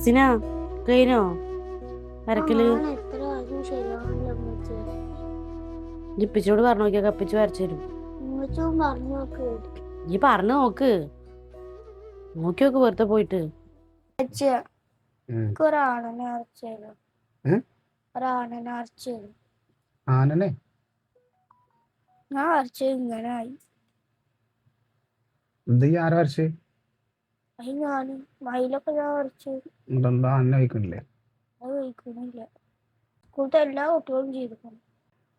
സിന കഴിഞ്ഞോ വരക്കല്? ഇപ്പിച്ചോട് പറഞ്ഞു നോക്കിയാ കപ്പിച്ച് വരച്ചു തരും. നീ പറഞ്ഞു നോക്ക്, നോക്കി നോക്ക് വെറുതെ പോയിട്ട്. ആനനെ ഞാൻ വരച്ചത് ഇങ്ങനെ ആയി. എന്ത് ആരാ വരച്ച്? ഞാന് മയിലൊക്കെ ഞാൻ വരച്ചു. എന്താ അന്നെ വയ്ക്കണില്ലേ? അത് വഹിക്കണില്ല. സ്കൂളത്തെ എല്ലാ കുട്ടികളും ചെയ്തിട്ടുണ്ട്.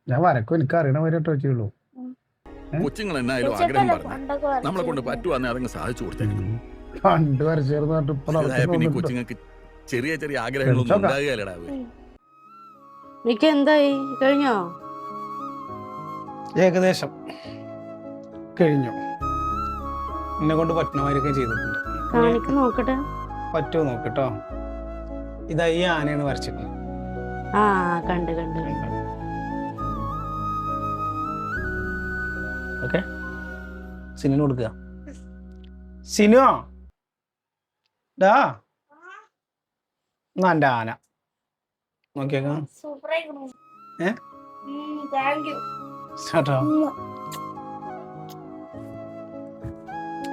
ഞാൻ വരക്കും, എനിക്ക് അറിയണവരെ ചെയ്യുള്ളൂ. കൊച്ചുങ്ങൾ എന്നായാലും ആഗ്രഹം പറഞ്ഞു നമ്മളെ കൊണ്ട് പറ്റുവാന്നെ അതങ്ങ് സാധിച്ചു കൊടുത്തേക്കും. പണ്ട് വരച്ചേർന്നിട്ട് ഇപ്പൊ പിന്നെ കൊച്ചുങ്ങൾക്ക് ചെറിയ ചെറിയ ആഗ്രഹങ്ങളൊന്നും ഉണ്ടാകുകയല്ലടാ. മിക്ക എന്തായി കഴിഞ്ഞോ? ഏകദേശം കഴിഞ്ഞു. എന്നെ കൊണ്ട് പറ്റുന്നവരൊക്കെ ചെയ്തിട്ടുണ്ട്. കാണിക്ക് നോക്കട്ടെ. പറ്റുമോ നോക്കട്ടോ. ഇതാ ഈ ആനയാണ് വരച്ചിട്ട്. ആ കണ്ട് കണ്ട് ഓക്കെ, സിനിന് കൊടുക്കുക. സിനോ ഡാ എന്നാ എൻ്റെ ആന നോക്കിയേക്കാം.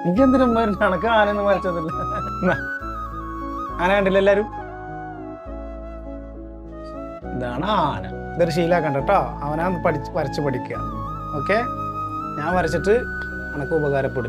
എനിക്കെന്തിനും കണക്ക് ആനൊന്നും വരച്ചതില്ല. ആന കണ്ടില്ല എല്ലാരും? ഇതാണ് ആന. ഇതൊരു ശീലാക്കണ്ട കേട്ടോ. അവനാ വരച്ച് പഠിക്കുക. ഓക്കെ, ഞാൻ വരച്ചിട്ട് കണക്ക് ഉപകാരപ്പെടില്ല.